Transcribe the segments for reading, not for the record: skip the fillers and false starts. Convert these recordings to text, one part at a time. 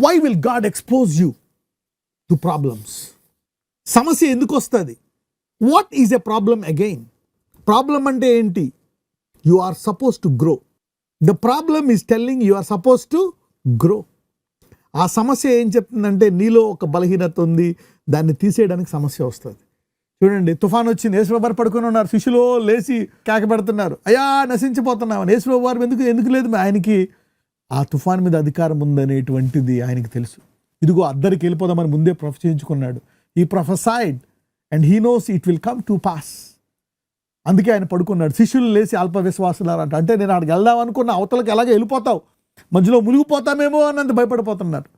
Why will God expose you to problems? సమస్య ఎందుకు వస్తుంది? What is a problem again? Problem అంటే ఏంటి? You are suppose to grow. The problem is telling you are suppose to grow. ఆ సమస్య ఏం చెప్తుందంటే నీలో ఒక బలహీనత ఉంది, దాన్ని తీసేయడానికి సమస్య వస్తుంది. చూడండి, తుఫాన్ వచ్చింది, యేసుప్రభు వారు పడుకొని ఉన్నారు, శిష్యులు లేచి కేక పెడుతున్నారు, అయ్యా నశించిపోతున్నామని. యేసుప్రభు వారు ఎందుకు లేదు? ఆయనకి ఆ తుఫాన్ మీద అధికారం ఉందనేటువంటిది ఆయనకి తెలుసు. ఇదిగో అద్దరికి వెళ్ళిపోదామని ముందే ప్రొఫెసించుకున్నాడు. ఈ prophesied and he knows it will come to pass. అందుకే ఆయన పడుకున్నాడు. శిష్యులు లేచి అల్ప విశ్వాసులారంట, అంటే నేను అక్కడికి వెళ్దాం అనుకున్న, అవతలకి ఎలాగే వెళ్ళిపోతావు, మధ్యలో మునిగిపోతామేమో అన్నంత భయపడిపోతున్నారు.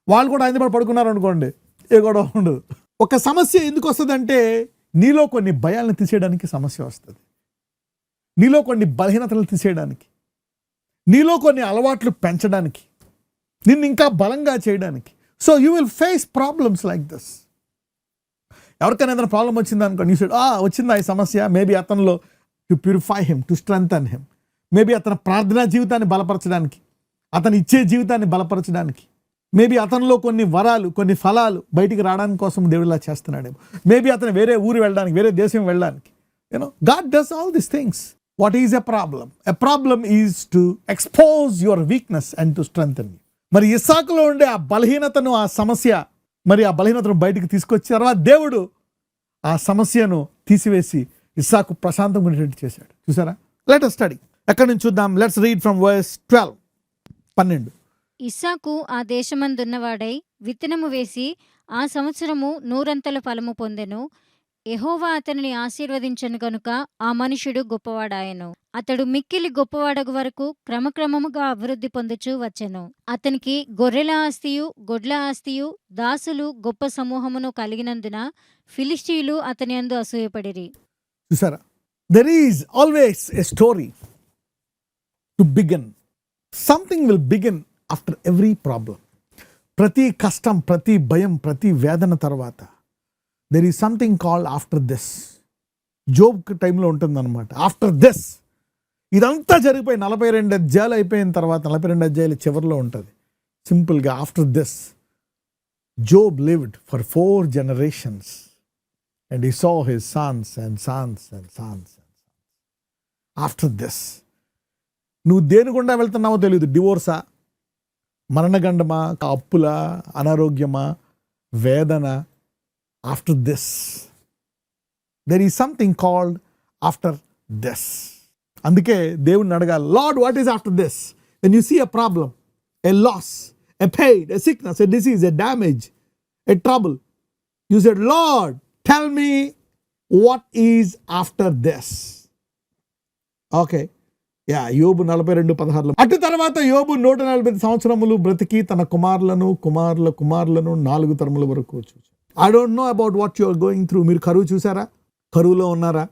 వాళ్ళు కూడా ఆయన పడుకున్నారు అనుకోండి, ఏ గొడవ ఉండదు. ఒక సమస్య ఎందుకు వస్తుందంటే నీలో కొన్ని భయాలను తీసేయడానికి సమస్య వస్తుంది, నీలో కొన్ని బలహీనతలు తీసేయడానికి, నీలో కొన్ని అలవాట్లు పెంచడానికి, నిన్ను ఇంకా బలంగా చేయడానికి. So you will face problems like this. ఎవరికైనా ఏదైనా ప్రాబ్లం వచ్చింది అనుకోండి, యూ షుడ్ వచ్చిందా ఈ సమస్య, మేబీ అతనిలో to purify him, to strengthen him, maybe అతని ప్రార్థనా జీవితాన్ని బలపరచడానికి, అతను ఇచ్చే జీవితాన్ని బలపరచడానికి, మేబీ అతనిలో కొన్ని వరాలు, కొన్ని ఫలాలు బయటికి రావడానికి కోసం దేవుడు ఇలా చేస్తున్నాడేమో, మేబీ అతను వేరే ఊరు వెళ్ళడానికి, వేరే దేశం వెళ్ళడానికి. You know, God does all these things. What is a problem? A problem is to expose your weakness and to strengthen you. మరి ఇస్సాకులో ఉండే ఆ బలహీనతను, ఆ సమస్య, మరి ఆ బలహీనతను బయటికి తీసుకొచ్చి తర్వాత దేవుడు ఆ సమస్యను తీసివేసి ఇస్సాకు ప్రశాంతంగా ఉండేటట్టు చేశాడు. చూసారా? Let us study. ఎక్కడి నుంచి చూద్దాం? Let's read from verse 12. ఇస్సాకు ఆ దేశమందున్నవాడై విత్తనము వేసి ఆ సంవత్సరము 100 ఫలము పొందెను. యెహోవా అతనిని ఆశీర్వదించెను గనుక ఆ మనుషుడు గొప్పవాడాయెను. అతడు మిక్కిలి గొప్పవాడగు వరకు క్రమక్రమముగా అభివృద్ధి పొందుచూ వచ్చెను. అతనికి గొర్రెల ఆస్తియు, గొడ్ల ఆస్తియు, దాసులు గొప్ప సమూహమును కలిగినందున ఫిలిష్తీయులు అతని యందు అసూయపడిరి. చూసారా? There is always a story to begin. Something will begin after every problem. ప్రతి కష్టం, ప్రతి భయం, ప్రతి వేదన తర్వాత there is something called after this. Job టైంలో ఉంటుందన్నమాట. ఆఫ్టర్ దిస్ ఇదంతా జరిగిపోయి 42 అధ్యాయాలు అయిపోయిన తర్వాత, 42 అధ్యాయాల చివరిలో ఉంటుంది సింపుల్గా, after this Job lived for 4 generations and he saw his sons and sons and sons and sons. After this, నువ్వు దేని గుండా వెళ్తున్నావో తెలియదు. డివోర్సా, మరణగండమా, అప్పులా, అనారోగ్యమా, వేదన. After this there is something called after this. అందుకే దేవుణ్ణి అడగాలి, Lord what is after this? When you see a problem, a loss, a pain, a sickness, a disease, a damage, a trouble, you said, Lord, tell me what is after this. Okay. Yeah, యోబు 42:16. అటు తర్వాత యోబు 140 సంవత్సరములు బ్రతికి తన కుమారులను 4 తరముల వరకు చూశాడు. I don't know about what you are going through. మీరు కరువు చూసారా? కరువులో ఉన్నారా?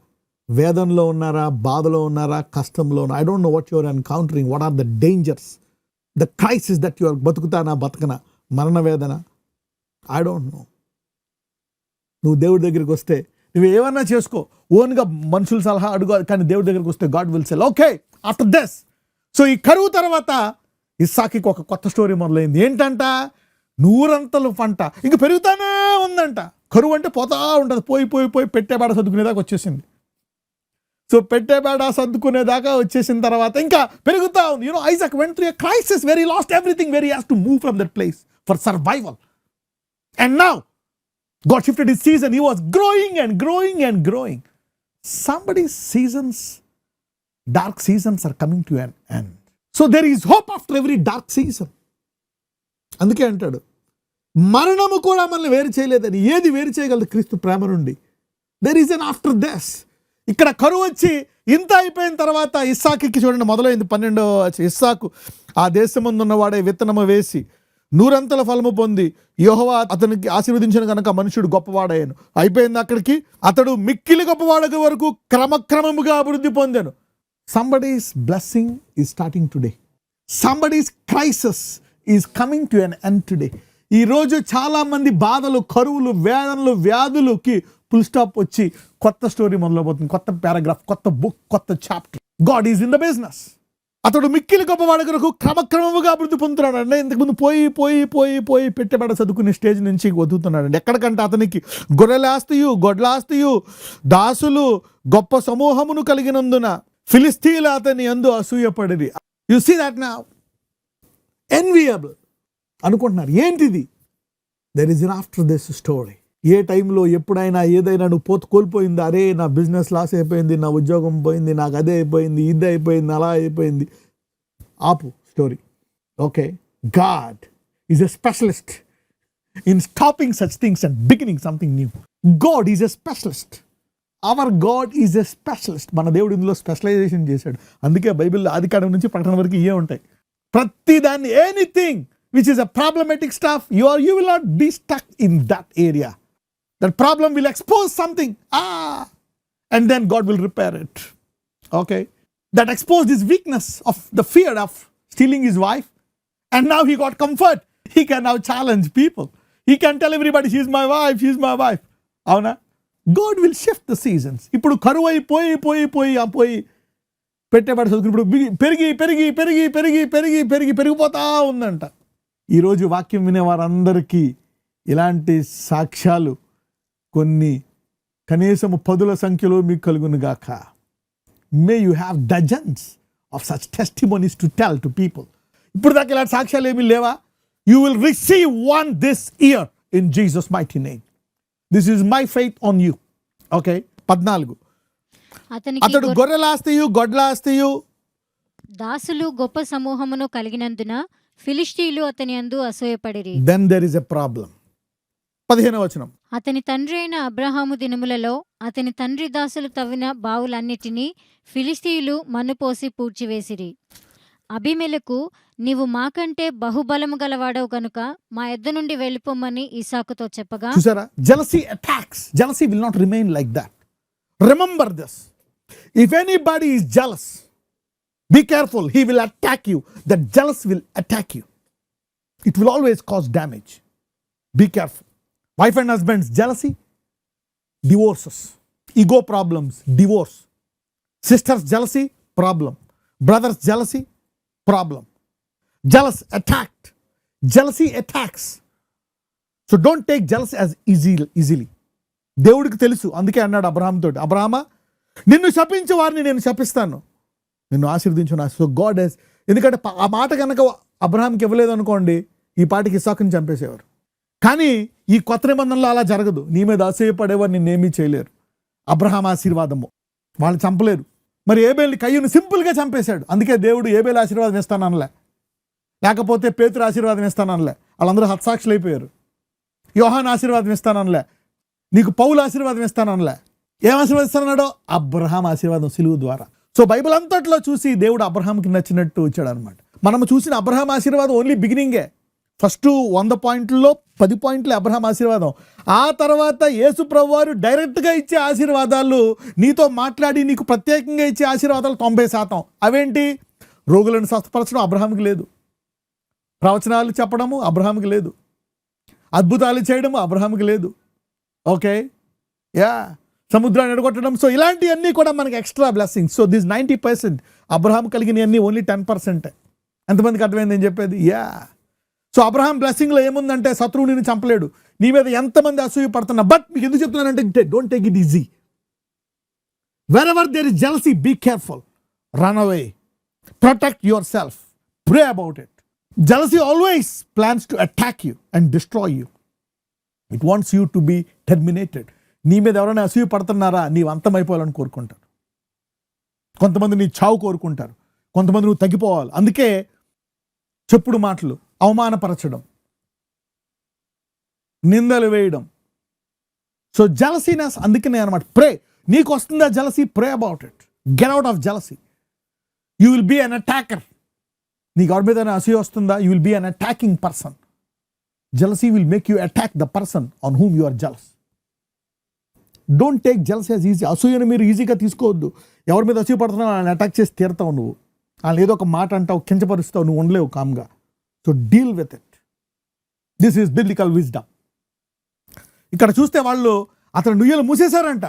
వేదనలో ఉన్నారా? బాధలో ఉన్నారా? కష్టంలో ఉన్నారా? I don't know what you are encountering. What are the dangers? The crisis that you are బతుకుతానా బతకనా, మరణ వేదన, ఐ డోంట్ నో. నువ్వు దేవుడి దగ్గరికి వస్తే నువ్వు ఏమన్నా చేసుకో, ఓన్గా మనుషుల సలహా అడుగు, కానీ దేవుడి దగ్గరికి వస్తే God will say okay after this. So ఈ కరువు తర్వాత ఇస్సాకుకి ఒక కొత్త స్టోరీ మొదలైంది. ఏంటంట? 100 పంట ఇంక పెరుగుతానే ఉందంట. కరువు అంటే పోతా ఉంటుంది, పోయి పెట్టేబాడ సర్దుకునేదాకా వచ్చేసింది. సో పెట్టేబేడ సర్దుకునేదాకా వచ్చేసిన తర్వాత ఇంకా పెరుగుతా ఉంది. You know, Isaac went through a crisis where he lost everything, where he has to move from that place for survival. And now God shifted his season. He was growing and growing and growing. Somebody's seasons, dark seasons are coming to an end. So there is hope after every dark season. అందుకే అంటాడు, మరణము కూడా మనల్ని వేరు చేయలేదని. ఏది వేరు చేయగలదు క్రీస్తు ప్రేమ నుండి? There is an after this. ఇక్కడ కరువు వచ్చి ఇంత అయిపోయిన తర్వాత ఇస్సాకుకి చూడండి మొదలైంది 12. ఇస్సాకు ఆ దేశమందు ఉన్నవాడే విత్తనము వేసి 100 ఫలము పొంది యెహోవా అతనికి ఆశీర్వదించిన కనుక మనుషుడు గొప్పవాడాయను. అయిపోయింది అక్కడికి. అతడు మిక్కిలి గొప్పవాడకు వరకు క్రమక్రమముగా అభివృద్ధి పొందాను. Somebody's blessing is starting today. Somebody's crisis is coming to an end today. ఈరోజు చాలా మంది బాధలు, కరువులు, వేదనలు, వ్యాధులకి ఫుల్ స్టాప్ వచ్చి కొత్త స్టోరీ మొదలవుతుంది, కొత్త పారాగ్రాఫ్, కొత్త బుక్, కొత్త chapter. God is in the business. అతడు మిక్కిలి గొప్పవాడి కొరకు క్రమక్రమముగా అభివృద్ధి పొందుతున్నాడు. ఇంతకుముందు పోయి పెట్టబడ చదువుకునే స్టేజ్ నుంచి వదులుతున్నాడు. ఎక్కడికంటే అతనికి గొర్రెలాస్తియు గొడ్లాస్తియు దాసులు గొప్ప సమూహమును కలిగినందున ఫిలిస్తీన్లు అతని యందు అసూయపడిరి. You see that now, enviable అనుకుంటున్నారు. ఏంటిది? There is in after this story. ఏ టైంలో ఎప్పుడైనా ఏదైనా నువ్వు కోల్పోయింది, అరే నా బిజినెస్ లాస్ అయిపోయింది, నా ఉద్యోగం పోయింది, నాకు అదే అయిపోయింది, ఇది అయిపోయింది, అలా అయిపోయింది, ఆపు story. Okay, God is a specialist in stopping such things and beginning something new. God is a specialist. Hour God is a specialist. మన దేవుడు ఇందులో స్పెషలైజేషన్ చేశాడు. అందుకే బైబిల్లో ఆదికాండం నుంచి ప్రకటన వరకు ఇవే ఉంటాయి. ప్రతి దాన్ని, anything which is a problematic stuff, you will not be stuck in that area. That problem will expose something, and then God will repair it. Okay, that exposed his weakness of the fear of stealing his wife, and now he got comfort. He can now challenge people. He can tell everybody, she's my wife. Avuna, God will shift the seasons. Ippudu karuvai పోయి పెట్టేవాడు చదువుకుని ఇప్పుడు పెరిగిపోతా ఉందంట. ఈరోజు వాక్యం వినే వారందరికీ ఇలాంటి సాక్ష్యాలు కొన్ని కనీసము 10ల సంఖ్యలో మీకు కలుగును గాక. May you have dozens of such testimonies to tell to people. ఇప్పుడు దాకా ఇలాంటి సాక్ష్యాలు ఏమీ లేవా? You will receive one this year in Jesus mighty name. This is my faith on you. Okay, 14. అతడు గొర్రెలాస్తియు గొడ్లాస్తియు దాసులు గొప్ప సమూహమును కలిగినందున ఫిలిష్తీయులు అతని యందు అసూయపడిరి. Then there is a problem. 15వ వచనం. అతని తండ్రి అయిన అబ్రహాము దినములలో అతని తండ్రి దాసులు తవ్విన బావులన్నిటినీ ఫిలిష్తీయులు మన్నుపోసి పూడ్చివేసిరి. అబీమెలెకు, నీవు మాకంటే బహుబలము గలవాడవు గనుక మా యొద్ద నుండి వెళ్ళిపోమని ఇసాకుతో చెప్పగా, చూసారా, jealousy attacks. Jealousy will not remain like that. Remember this. If anybody is jealous, be careful. He will attack you. That jealous will attack you. It will always cause damage. Be careful. Wife and husband's jealousy, divorces. Ego problems, divorce. Sister's jealousy, problem. Brother's jealousy, problem. Jealous, attacked. Jealousy attacks. So don't take jealousy as easily. దేవుడికి తెలుసు. అందుకే అన్నాడు అబ్రహాంతో, అబ్రహామా, నిన్ను శపించే వారిని నేను శపిస్తాను, నిన్ను ఆశీర్వదించు. So God Hess, ఎందుకంటే ఆ మాట కనుక అబ్రహాంకి ఇవ్వలేదు అనుకోండి, ఈ పాటికి ఇస్సాకుని చంపేసేవారు. కానీ ఈ కొత్త నిబంధనలో అలా జరగదు. నీ మీద అసూయపడేవారు నిన్నేమీ చేయలేరు. అబ్రహాం ఆశీర్వాదము, వాళ్ళు చంపలేరు. మరి ఏబేలు కయ్యూని సింపుల్గా చంపేశాడు. అందుకే దేవుడు ఏబేలు ఆశీర్వాదం ఇస్తాననలే, లేకపోతే పేతురు ఆశీర్వాదం ఇస్తాననలే, వాళ్ళందరూ హత్సాక్షులు అయిపోయారు. యోహాను ఆశీర్వాదం ఇస్తాననలే, నీకు పౌలు ఆశీర్వాదం ఇస్తాననలే. ఏం ఆశీర్వదిస్తానన్నాడో? అబ్రహాం ఆశీర్వాదం సిలువు ద్వారా. సో బైబిల్ అంతట్లో చూసి దేవుడు అబ్రహాంకి నచ్చినట్టు ఇచ్చాడు అనమాట. మనము చూసిన అబ్రహాం ఆశీర్వాదం ఓన్లీ బిగినింగే. ఫస్ట్ 100 పాయింట్లలో 10 పాయింట్లే అబ్రహాం ఆశీర్వాదం. ఆ తర్వాత యేసు ప్రభువు వారు డైరెక్ట్గా ఇచ్చే ఆశీర్వాదాలు, నీతో మాట్లాడి నీకు ప్రత్యేకంగా ఇచ్చే ఆశీర్వాదాలు 90%. అవేంటి? రోగులను స్వస్థపరచడం అబ్రహాంకి లేదు, ప్రవచనాలు చెప్పడము అబ్రహాంకి లేదు, అద్భుతాలు చేయడము అబ్రహాంకి లేదు. ఓకే, సముద్రాన్ని ఎడగొట్టడం. సో ఇలాంటివన్నీ కూడా మనకి extra blessings. So this 90% Abraham కలిగినవన్నీ ఓన్లీ 10%. ఎంతమందికి అర్థమైంది నేను చెప్పేది? సో అబ్రహాం బ్లెస్సింగ్లో ఏముందంటే, శత్రువు నిన్ను చంపలేడు, నీ మీద ఎంతమంది అసూయ పడుతున్నా. బట్ మీకు ఎందుకు చెప్తున్నానంటే, don't take it easy. Wherever there is jealousy, be careful, run away, protect yourself, pray about it. Jealousy always plans to attack you and destroy you. It wants you to be terminated. నీ మీద ఎవరైనా అసూయ పడుతున్నారా, నీవు అంతమైపోవాలని కోరుకుంటారు. కొంతమంది నీ చావు కోరుకుంటారు, కొంతమంది నువ్వు తగ్గిపోవాలి. అందుకే చెప్పుడు మాటలు, అవమానపరచడం, నిందలు వేయడం. సో జెలసీనెస్, అందుకనే అనమాట ప్రే. నీకు వస్తుందా jealousy? Pray about it, get out of jealousy. You will be an attacker. నీకు ఎవరి మీద అసూయ వస్తుందా? You will be an attacking person. Jealousy will make you attack the person on whom you are jealous. Don't take jealousy as easy. అసూయను మీరు ఈజీగా తీసుకోవద్దు. ఎవరి మీద అసూయ పడుతున్నావు వాళ్ళని అటాక్ చేసి తీరుతావు నువ్వు. వాళ్ళు ఏదో ఒక మాట అంటావు, కించపరుస్తావు, నువ్వు ఉండలేవు కామ్గా. So deal with it. This is biblical wisdom. ఇక్కడ చూస్తే వాళ్ళు అతను నుయ్యలు మూసేశారంట.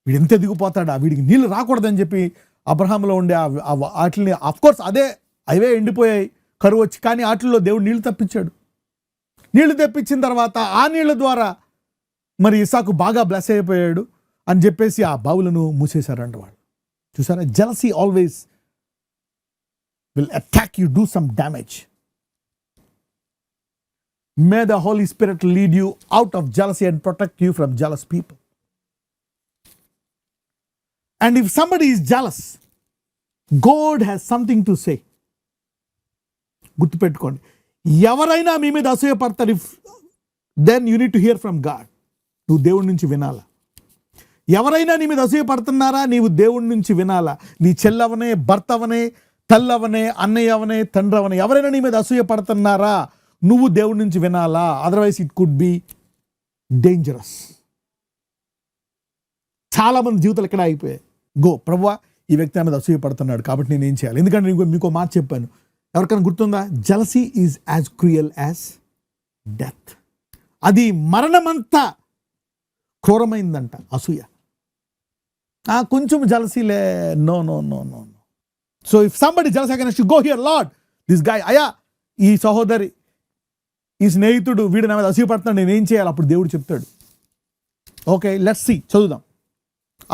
వీడు ఎంత దిగిపోతాడా, వీడికి నీళ్ళు రాకూడదని చెప్పి అబ్రహాంలో ఉండే వాటిని కోర్స్ అవే ఎండిపోయాయి కరువు వచ్చి, కానీ వాటిల్లో దేవుడు నీళ్లు తప్పించాడు. నీళ్లు తెప్పించిన తర్వాత ఆ నీళ్ల ద్వారా మరి ఇసాకు బాగా బ్లెస్ అయిపోయాడు అని చెప్పేసి ఆ బావులను మూసేశారంట వాళ్ళు. చూసారా, jealousy always will attack you, do some damage. May the Holy Spirit lead you out of jealousy and protect you from jealous people. And if somebody is jealous, God has something to say. గుర్తుపెట్టుకోండి, ఎవరైనా మీ మీద అసూయపడతారు, then you need to hear from God. నువ్వు దేవుడి నుంచి వినాలా. ఎవరైనా నీ మీద అసూయపడుతున్నారా, నీవు దేవుడి నుంచి వినాలా. నీ చెల్లవనే, భర్త అవనే, తల్లవనే, అన్నయ్య అవనే, తండ్రి అవనే, ఎవరైనా నీ మీద అసూయపడుతున్నారా, నువ్వు దేవుడి నుంచి వినాలా. Otherwise it could B dangerous. చాలా మంది జీవితాలు ఎక్కడ అయిపోయాయి. ప్రభువా, ఈ వ్యక్తి నా మీద అసూయపడుతున్నాడు కాబట్టి నేను ఏం చేయాలి? ఎందుకంటే నేను మీకు మాట చెప్పాను, ఎవరికైనా గుర్తుందా? Jealousy is as cruel as death. అది మరణమంతా క్రూరమైందంట అసూయ. కొంచెం జెలసీలే, no no no no no. So if somebody jealousy against you, go hear Lord, this guy, అయ్యా ఈ సహోదరి, ఈ స్నేహితుడు వీడు నా మీద అసూయపడుతున్నాడు, నేను ఏం చేయాలి? అప్పుడు దేవుడు చెప్తాడు. ఓకే, లెట్స్ సీ, చదువుదాం.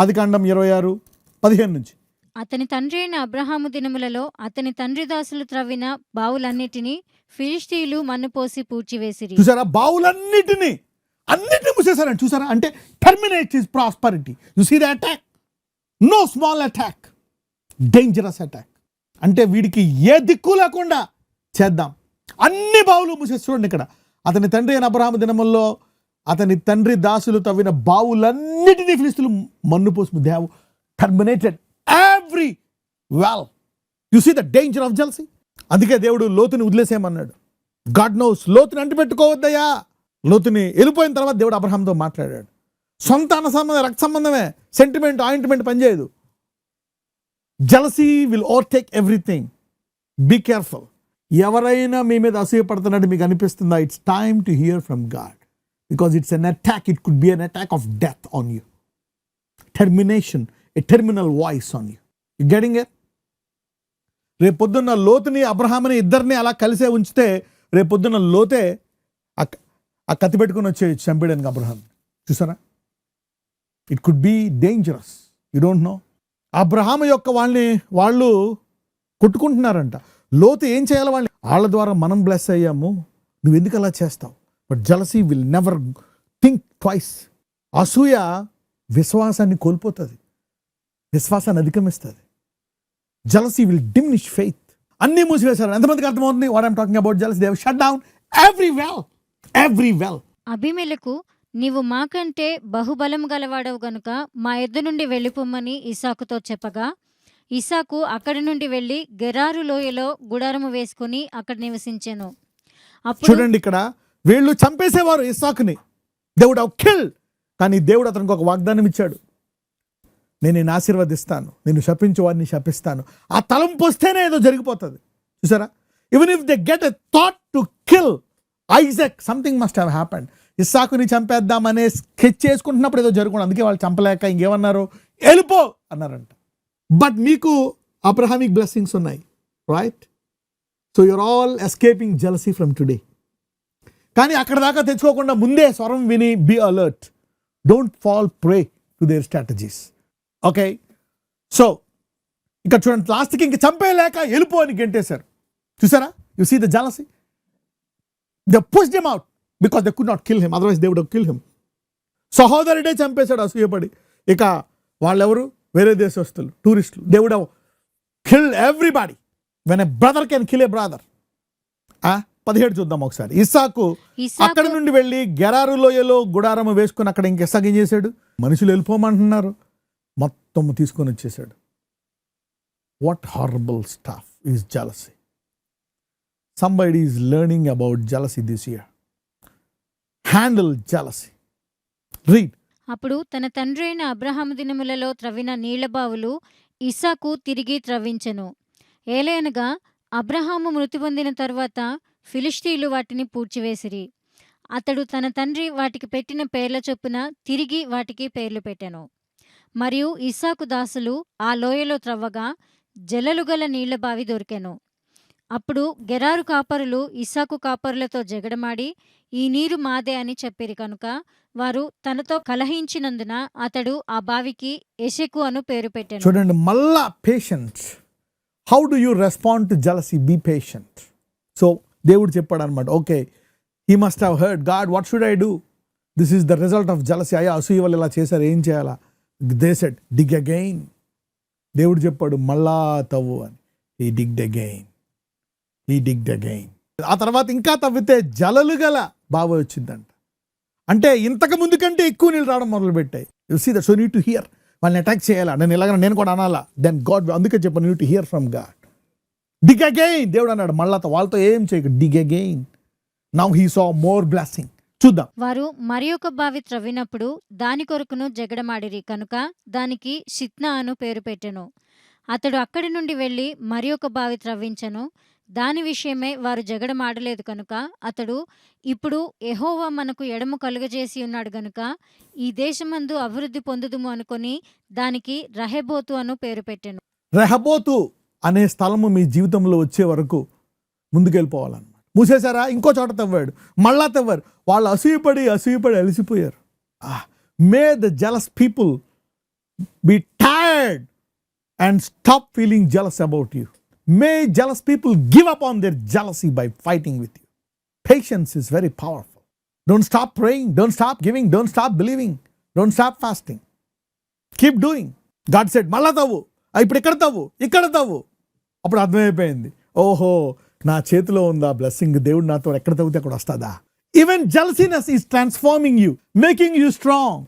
ఆదికాండం 26:15 నుంచి. అతని తండ్రి అయిన అబ్రహాము దినములలో అతని తండ్రి దాసులు త్రవ్విన బావులన్నిటినీ ఫిలిష్తీయులు మన్ను పోసి పూడ్చివేసిరి. చూసారా, బావులన్నిటినీ మూసేశారండి. చూసారా, అంటే terminate his prosperity. You see the attack, no small attack, dangerous attack. అంటే వీడికి ఏ దిక్కు లేకుండా చేద్దాం, అన్ని బావులు మూసేసి. చూడండి ఇక్కడ, అతని తండ్రి అయిన అబ్రహాము దినముల్లో అతని తండ్రి దాసులు తవ్విన బావులన్నిటినీ ఫిలిష్తీయులు మన్ను పోసి, they have terminated every well. You see the danger of jealousy. అందుకే దేవుడు లోతుని వదిలేసేయమన్నాడు. God knows, లోతుని అంటిపెట్టుకోవద్దయ్యా. లోతుని వెళ్ళిపోయిన తర్వాత దేవుడు అబ్రహాంతో మాట్లాడాడు. సొంత అన్న సంబంధం, రక్త సంబంధమే, సెంటిమెంట్ ఆయింట్మెంట్ పనిచేయదు. Jealousy will overtake everything. Be careful. ఎవరైనా మీ మీద అసూయపడుతున్నట్టు మీకు అనిపిస్తుందా, it's time to hear from God, because it's an attack. It could be an attack of death on you. Termination, a terminal voice on you. You getting it? రేపు పొద్దున్న లోతుని అబ్రహాముని ఇద్దరిని అలా కలిసే ఉంచితే రేపు పొద్దున్న లోతే ఆ కత్తి పెట్టుకుని వచ్చే చంపేయడానికి అబ్రహాం. చూసారా, it could B dangerous. You don't know. Abraham యొక్క వాళ్ళు కొట్టుకుంటున్నారంట. లోతు ఏం చేయాలి? వాళ్ళ ద్వారా మనం బ్లెస్ అయ్యాము, నువ్వు ఎందుకు అలా చేస్తావు? But jealousy will never think twice. అసూయ విశ్వాసాన్ని కోల్పోతుంది, విశ్వాసాన్ని అధిగమిస్తుంది. Jealousy will diminish faith. అన్నీ మూసివేశారు. ఎంతమందికి అర్థమవుతుంది what I'm talking about jealousy? They have shut down every well. Abimelech, నీవు మాకంటే బహుబలము గలవాడవు గనుక మా యొద్ద నుండి వెళ్ళిపోమ్మని ఇస్సాకుతో చెప్పగా, ఇస్సాకు అక్కడి నుండి వెళ్ళి గెరారు లోయలో గుడారము వేసుకుని అక్కడ నివసించెను. అప్పుడు చూడండి, ఇక్కడ వీళ్ళు చంపేసేవారు ఇస్సాకుని. They would have killed. కానీ దేవుడు అతనికి ఒక వాగ్దానం ఇచ్చాడు, నేను నిన్ను ఆశీర్వదిస్తాను, నిన్ను శపించు వారిని శపిస్తాను. ఆ తలంపు వస్తేనే ఏదో జరిగిపోతుంది. చూసారా, even if they get a thought to kill Isaac, something must have happened. ఇస్సాకుని చంపేద్దామనే స్కెచ్ చేసుకుంటున్నప్పుడు ఏదో జరుగుతుంది. అందుకే వాళ్ళు చంపలేక ఇంకేమన్నారు, వెళ్ళిపో అన్నారంట. బట్ మీకు అబ్రహామిక్ బ్లెస్సింగ్స్ ఉన్నాయి, right? So you're all escaping jealousy from today. కానీ అక్కడ దాకా తెచ్చుకోకుండా ముందే స్వరం విని be alert. Don't fall prey to their strategies. Okay, so ఇక్కడ చూడండి, లాస్ట్కి ఇంక చంపేయలేక వెళ్ళిపో అని గెంటేశారు. చూసారా, you see the jealousy. They pushed him out because they could not kill him, otherwise they would have killed him. సహోదరుడే చంపేశాడు అసూయపడి. ఇక వాళ్ళెవరు? వేరే దేశస్తులు, టూరిస్టులు. They would have killed everybody when a brother can kill a brother. 17 చూద్దాం ఒకసారి. ఇస్సాకు అక్కడ నుండి వెళ్ళి గెరారు లోయలో గుడారము వేసుకుని అక్కడ ఇంక ఇస్సాకు ఏం చేశాడు? మనుషులు వెళ్ళిపోమంటున్నారు, మొత్తం తీసుకొని వచ్చేసాడు. What horrible stuff is jealousy. Somebody is learning about jealousy this year. Handle jealousy. Read. అప్పుడు తన తండ్రి అయిన అబ్రహాము దినములలో త్రవ్విన నీళ్ల బావులు ఇస్సాకు తిరిగి త్రవ్వించెను. ఏలయనగా అబ్రహాము మృతి పొందిన తరువాత ఫిలిష్తీయులు వాటిని పూడ్చివేసిరి. అతడు తన తండ్రి వాటికి పెట్టిన పేర్ల చొప్పున తిరిగి వాటికి పేర్లు పెట్టెను. మరియు ఇస్సాకు దాసులు ఆ లోయలో త్రవ్వగా జలలు గల నీళ్ల బావి దొరికెను. అప్పుడు గెరారు కాపరులు ఇస్సాకు కాపరులతో జగడమాడి, ఈ నీరు మాదే అని చెప్పిరి కనుక వారు తనతో కలహించినందున అతడు ఆ బావికి ఎషెకు అను పేరు పెట్టెను. చూడండి, మళ్ళా patient. How do you respond to jealousy? Be patient. So దేవుడు చెప్పాడు అనమాట, okay, he must have heard God, what should I do? This is the result of jealousy. అయ్యా, అసూయ వాళ్ళు ఇలా చేశారు, ఏం చేయాలా? They said dig again. దేవుడు చెప్పాడు మళ్ళా తవ్వు అని. He digged again, he digged again. ఆ తర్వాత ఇంకా తవ్వితే జలలు గల బావి వచ్చిందంట. అంటే ఇంతకు ముందు కంటే ఎక్కువ నీళ్ళు రావడం మొదలుపెట్టాయి. You see that. So need to hear. వాళ్ళని అటాక్ చేయాలా, నేను కూడా అనాలా? దెన్ గాడ్, అందుకే చెప్పాను, need to hear from God. Dig again. దేవుడు అన్నాడు మళ్ళా వాళ్ళతో ఏం చేయక, dig again. Now he saw more blessing. చూద్దాం. వారు మరి ఒక బావి త్రవ్వినప్పుడు దాని కొరకును జగడమాడిరి కనుక దానికి షిత్నా అను పేరు పెట్టెను. అతడు అక్కడి నుండి వెళ్ళి మరి ఒక బావి త్రవ్వించెను. దాని విషయమై వారు జగడమాడలేదు కనుక అతడు, ఇప్పుడు యెహోవా మనకు ఎడము కలుగజేసి ఉన్నాడు గనుక ఈ దేశమందు అభివృద్ధి పొందుదుము అనుకొని దానికి రహెబోతు అను పేరు పెట్టెను. రెహబోతు అనే స్థలము మీ జీవితంలో వచ్చే వరకు ముందుకెళ్ళిపోవాలన్నమాట. మూసేశారా? ఇంకో చోట తవ్వాడు, మళ్ళా తవ్వారు. వాళ్ళు అసూయపడి అలసిపోయారు. May the jealous people be tired and stop feeling jealous about you. May jealous people give up on their jealousy by fighting with you. Patience is very powerful. Don't stop praying, don't stop giving, don't stop believing, don't stop fasting. Keep doing. God said, మళ్ళా తవ్వు. ఇప్పుడు ఇక్కడ తవ్వు. అప్పుడు అర్థమైపోయింది, ఓహో, నా చేతిలో ఉందా blessing, దేవుడు నాతో ఎక్కడ తవ్వితే అక్కడ వస్తుందా. Even jealousness is transforming you, making you strong.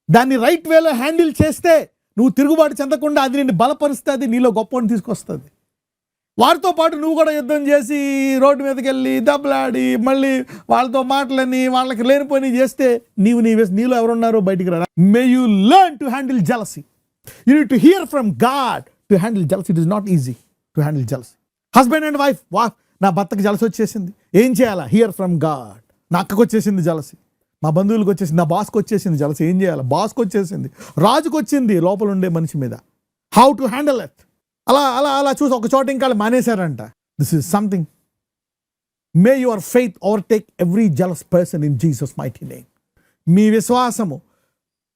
దాన్ని రైట్ వేలో హ్యాండిల్ చేస్తే నువ్వు తిరుగుబాటు చెందకుండా అది నిన్ను బలపరుస్తుంది, నీలో గొప్పని తీసుకొస్తుంది. వారితో పాటు నువ్వు కూడా యుద్ధం చేసి రోడ్డు మీదకి వెళ్ళి దెబ్బలాడి మళ్ళీ వాళ్ళతో మాటలని వాళ్ళకి లేనిపోయి చేస్తే నీలో ఎవరున్నారో బయటికి రా. May you learn to handle jealousy. You need to hear from God to handle jealousy. It is not easy to handle jealousy. Husband and wife, నా భర్తకి జలసి వచ్చేసింది, ఏం చేయాలా? Here from God. నా అక్కకు వచ్చేసింది జలసి, మా బంధువులకు వచ్చేసింది, నా బాస్కి వచ్చేసింది జలసి, ఏం చేయాలా? బాస్కి వచ్చేసింది, రాజుకు వచ్చింది, లోపల ఉండే మనిషి మీద. How to handle it? అలా చూసి ఒక చోట ఇంకా మానేశారంట. This is something. May your faith overtake every jealous person in Jesus mighty name. మీ విశ్వాసము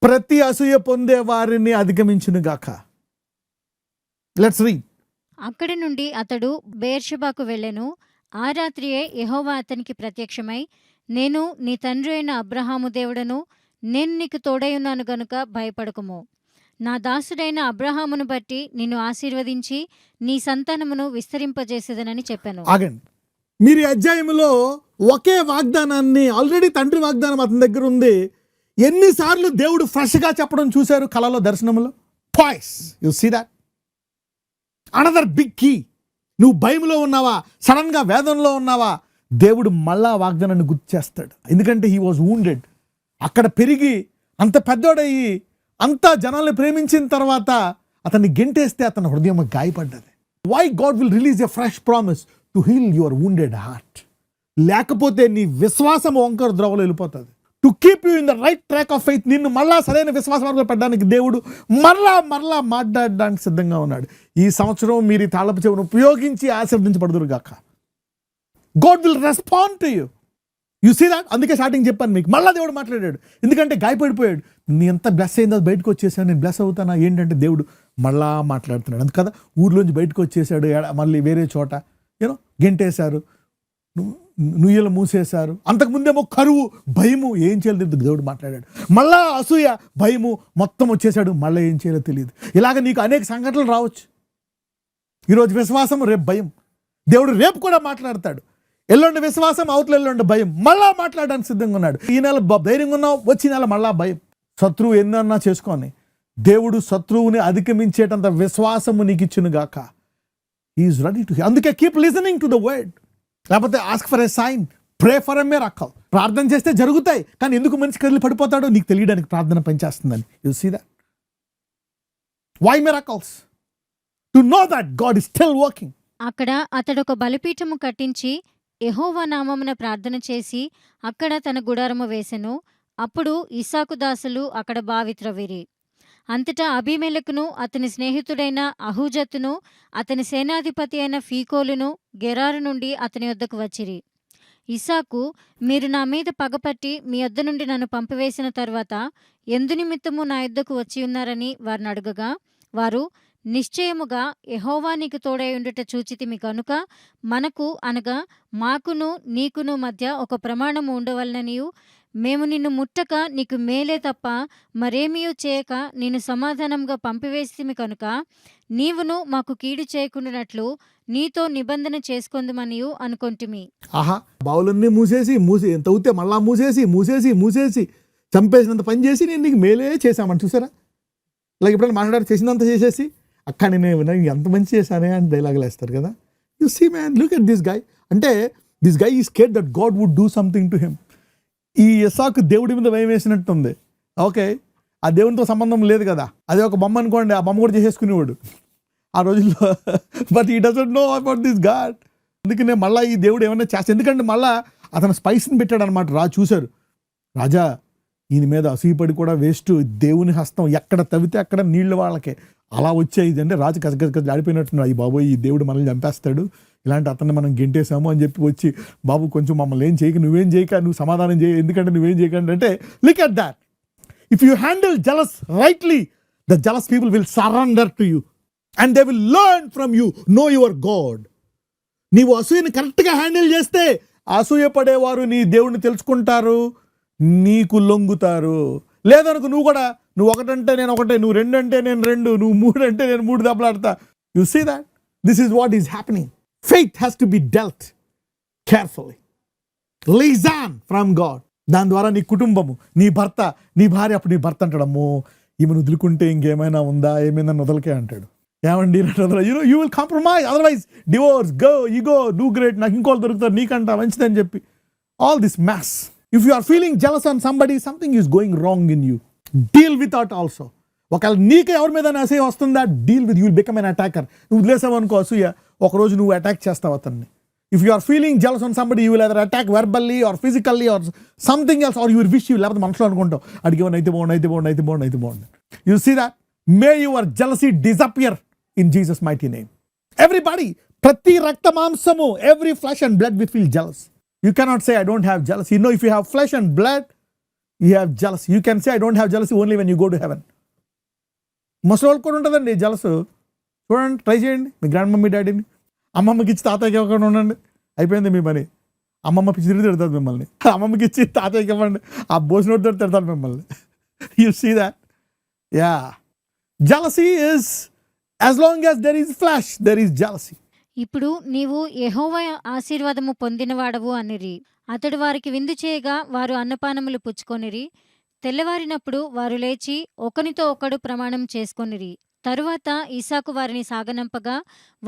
ప్రతి అసూయ పొందే వారిని అధిగమించును గాక. Let's read. అక్కడి నుండి అతడు బెయేర్షెబాకు వెళ్ళెను. ఆ రాత్రియే యెహోవా అతనికి ప్రత్యక్షమై, నేను నీ తండ్రి అయిన అబ్రహాము దేవుడను, నేను నీకు తోడైయున్నాను గనుక భయపడకుము. నా దాసుడైన అబ్రహామును బట్టి నిన్ను ఆశీర్వదించి నీ సంతానమును విస్తరింపజేసేదనని చెప్పాను. ఆగండి. మీరు ఈ అధ్యాయంలో ఒకే వాగ్దానాన్ని, ఆల్రెడీ తండ్రి వాగ్దానం అతని దగ్గర ఉంది, ఎన్నిసార్లు దేవుడు ఫ్రెష్గా చెప్పడం చూశారు కళలో, దర్శనంలో? Twice. You see that? Another big key. నువ్వు భయంలో ఉన్నావా, సడన్గా వేదనలో ఉన్నావా, దేవుడు మళ్ళా వాగ్దానాన్ని గుర్తు చేస్తాడు. ఎందుకంటే హీ వాజ్ వూండెడ్. అక్కడ పెరిగి అంత పెద్దోడయ్యి అంతా జనాల్ని ప్రేమించిన తర్వాత అతన్ని గెంటేస్తే అతని హృదయం గాయపడ్డది. Why God will release a fresh promise to heal your wounded heart. లేకపోతే నీ విశ్వాసం వంకర ద్రోవలో వెళ్ళిపోతుంది. To keep you in the right track of faith, నిన్ను మళ్ళా సరైన విశ్వాస మార్గంలో పెట్టడానికి దేవుడు మరలా మాట్లాడడానికి సిద్ధంగా ఉన్నాడు. ఈ సంవత్సరం మీరు ఈ తాళపు చెవును ఉపయోగించి ఆశీర్వదించబడుదురు గాక. God will respond to you. You see that? అందుకే స్టార్టింగ్ చెప్పాను మీకు, మళ్ళీ దేవుడు మాట్లాడాడు. ఎందుకంటే గాయపడిపోయాడు. నీ ఎంత బ్లెస్ అయిందో, బయటకు వచ్చేసాడు, నేను బ్లెస్ అవుతానా ఏంటంటే దేవుడు మళ్ళా మాట్లాడుతున్నాడు. అందుకు కదా ఊర్లోంచి బయటకు వచ్చేసాడు, మళ్ళీ వేరే చోట గెంటేశారు, నుయ్యలు మూసేశారు. అంతకుముందేమో కరువు, భయము, ఏం చేయలేదు, దేవుడు మాట్లాడాడు. మళ్ళా అసూయ, భయము మొత్తం వచ్చేసాడు, మళ్ళీ ఏం చేయాలో తెలియదు. ఇలాగ నీకు అనేక సంఘటనలు రావచ్చు. ఈరోజు విశ్వాసం, రేపు భయం. దేవుడు రేపు కూడా మాట్లాడతాడు. ఎల్లుండి విశ్వాసం, అవతల ఎల్లుండి భయం. మళ్ళా మాట్లాడడానికి సిద్ధంగా ఉన్నాడు. ఈ నెల ధైర్యంగా ఉన్నావు, వచ్చి నెల మళ్ళా భయం. శత్రువు ఎన్నన్నా చేసుకొని దేవుడు శత్రువుని అధిగమించేటంత విశ్వాసము నీకు ఇచ్చును గాక. Is ready to. అందుకే keep listening to the word. లేకపోతే ask for a sign, pray for a miracle. ప్రార్థన చేస్తే జరుగుతాయి, కానీ ఎందుకు మనిషి కదిలి పడిపోతాడో నీకు తెలియడానికి ప్రార్థన పనిచేస్తుందని. You see that? Why miracles? To know that God is still working. అక్కడ అతడు ఒక బలిపీఠము కట్టించి యెహోవా నామమున ప్రార్థన చేసి అక్కడ తన గుడారము వేసెను. అప్పుడు ఇస్సాకు దాసులు అక్కడ బావి త్రవ్విరి. అంతటా అబీమెలెకును అతని స్నేహితుడైన అహూజతును అతని సేనాధిపతి అయిన ఫీకోలును గెరారు నుండి అతని యొద్దకు వచ్చిరి. ఇస్సాకు, మీరు నా మీద పగపట్టి మీ యొద్ద నుండి నన్ను పంపివేసిన తరువాత ఎందునిమిత్తము నా యొద్దకు వచ్చియున్నారని వారిని అడుగగా, వారు, నిశ్చయముగా యెహోవా నీకు తోడై ఉండుట చూచితిమి గనుక మనకు అనగా మాకును నీకును మధ్య ఒక ప్రమాణము ఉండవలెననియు, మేము నిన్ను ముట్టక నీకు మేలే తప్ప మరేమియూ చేయక నిన్ను సమాధానంగా పంపివేసితిమి కనుక నీవును మాకు కీడు చేయకుండానట్లు నీతో నిబంధన చేసుకొందుమనియు అనుకొంటిమి. ఆహా, బావులన్నీ మూసేసి ఎంత అవుతే మళ్ళా మూసేసి చంపేసినంత పని చేసి నేను నీకు మేలే చేశామని చూసారా? ఇలా ఎప్పుడైనా మాట్లాడారు చేసినంత చేసేసి అక్క నేను ఎంత మంచి చేశానే అని డైలాగులు వేస్తారు కదా. You see man, look at this guy. అంటే this guy is scared that God would do something to him. ఈ ఇస్సాకు దేవుడి మీద భయం వేసినట్టుంది. ఓకే, ఆ దేవునితో సంబంధం లేదు కదా, అదే ఒక బొమ్మ అనుకోండి, ఆ బొమ్మ కూడా చేసేసుకునేవాడు ఆ రోజుల్లో. బట్ ఈ doesn't know about this God. అందుకనే మళ్ళీ ఈ దేవుడు ఏమైనా చేస్తా, ఎందుకంటే మళ్ళీ అతను స్పైస్ని పెట్టాడు అనమాట. రాజు చూశారు, రాజా ఈయన మీద అసూయపడి కూడా వేస్ట్, దేవుని హస్తం ఎక్కడ తవ్వితే అక్కడ నీళ్ళు వాళ్ళకే అలా వచ్చాయి. అంటే రాజు గజ ఆడిపోయినట్టున్నాడు, ఈ బాబోయ్ ఈ దేవుడు మనల్ని చంపేస్తాడు, ఇలాంటి అతన్ని మనం గెంటేసాము అని చెప్పి వచ్చి, బాబు కొంచెం మమ్మల్ని ఏం చేయక, నువ్వేం చేయక, నువ్వు సమాధానం చేయి, ఎందుకంటే నువ్వేం చేయకండి అంటే, look at that. If you handle jealous rightly, the jealous people will surrender to you and they will learn from you, know your God. నీవు అసూయని కరెక్ట్గా హ్యాండిల్ చేస్తే అసూయ పడేవారు నీ దేవుడిని తెలుసుకుంటారు, నీకు లొంగుతారు. లేదనుకో నువ్వు ఒకటంటే నేను ఒకటే, నువ్వు రెండు అంటే నేను రెండు, నువ్వు మూడు అంటే నేను మూడు దెబ్బలాడతా. You see that this is what is happening. Faith has to be dealt carefully, listen from God. దాని ద్వారా నీ కుటుంబము, నీ భర్త, నీ భార్య, అప్పుడు నీ భర్త అంటాడమ్మో ఈమెను వదులుకుంటే ఇంకేమైనా ఉందా, ఏమైనా వదలకే అంటాడు. ఏమండి you will compromise, otherwise divorce, go you go, do great, నాకు ఇంకోళ్ళు దొరుకుతారు నీకంట మంచిదని చెప్పి. All this mess. If you are feeling jealous on somebody, something is going wrong in you. Deal with out also. ఒకవేళ నీకే ఎవరి మీద అసూయ వస్తుందా, deal with, you will become an attacker. నువ్వు వదిలేసావు అనుకో అసూయ, ఒకరోజు నువ్వు అటాక్ చేస్తావు అతన్ని. If you are feeling jealous on somebody, you will either attack verbally or physically or something else, or you will wish you, లేకపోతే మనసులో అనుకుంటావు అడిగి అయితే బాగుండు. You see that. May your jealousy disappear in Jesus mighty name. Everybody, prati rakta mamsamu, every flesh and blood will feel jealous. You cannot say I don't have jealousy. No, if you have flesh and blood, you have jealousy. You can say I don't have jealousy only when you go to heaven. ముసలోళ్ళకి కూడా ఉంటుందండి jealous. చూడండి, try చేయండి. మీ grand mummy డాడీని, అమ్మమ్మకి ఇచ్చి తాతయ్యకి ఇవ్వకుండా ఉండండి, అయిపోయింది మీ పని. అమ్మమ్మ పిచ్చి తిరిగి తిడతారు మిమ్మల్ని. అమ్మమ్మకి ఇచ్చి తాతయ్యకి ఇవ్వండి, ఆ భోజనోడితో తిడతారు మిమ్మల్ని. You see that? Yeah. Jealousy is, as long as there is flesh, there is jealousy. ఇప్పుడు నీవు యెహోవా ఆశీర్వాదము పొందినవాడవు అనిరి. అతడు వారికి విందు చేయగా వారు అన్నపానములు పుచ్చుకొనిరి. తెల్లవారినప్పుడు వారు లేచి ఒకనితో ఒకడు ప్రమాణం చేసుకొనిరి. తరువాత ఇస్సాకు వారిని సాగనంపగా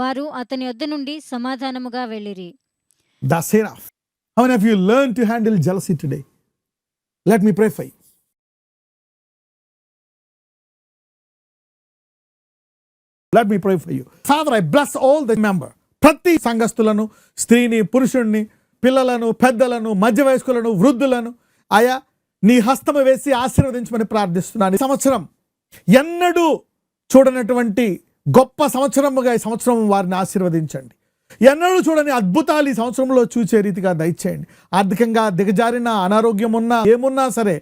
వారు అతని యొద్ద నుండి సమాధానముగా వెళ్ళిరి. That's enough. How many of you learned to handle jealousy today? Let me pray for you. Let me pray for you. Father, I bless all the members. ప్రతి సంఘస్థులను, స్త్రీని, పురుషుణ్ణి, పిల్లలను, పెద్దలను, మధ్య వయస్కులను, వృద్ధులను ఆయా నీ హస్తము వేసి ఆశీర్వదించమని ప్రార్థిస్తున్నాను. ఈ సంవత్సరం ఎన్నడూ చూడనటువంటి గొప్ప సంవత్సరముగా ఈ సంవత్సరం వారిని ఆశీర్వదించండి. ఎన్నడూ చూడని అద్భుతాలు ఈ సంవత్సరంలో చూసే రీతిగా దయచేయండి. ఆర్థికంగా దిగజారిన, అనారోగ్యం ఉన్నా, ఏమున్నా సరే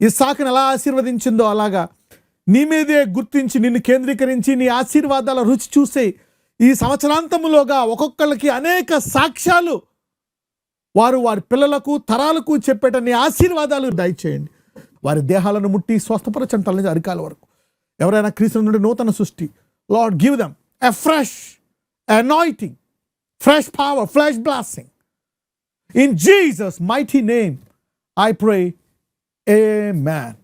ఇస్సాకును ఎలా ఆశీర్వదించిందో అలాగా నీ మీదే గుర్తించి, నిన్ను కేంద్రీకరించి, నీ ఆశీర్వాదాల రుచి చూసే ఈ సంవత్సరాంతములోగా ఒక్కొక్కళ్ళకి అనేక సాక్ష్యాలు వారు వారి పిల్లలకు, తరాలకు చెప్పేట నీ ఆశీర్వాదాలు దయచేయండి. వారి దేహాలను ముట్టి స్వస్థపరచండి తల నుంచి అరికాల వరకు. ఎవరైనా క్రీస్తు నుండి నూతన సృష్టి, lord give them a fresh anointing, fresh power, fresh blessing. In Jesus mighty name I pray, amen.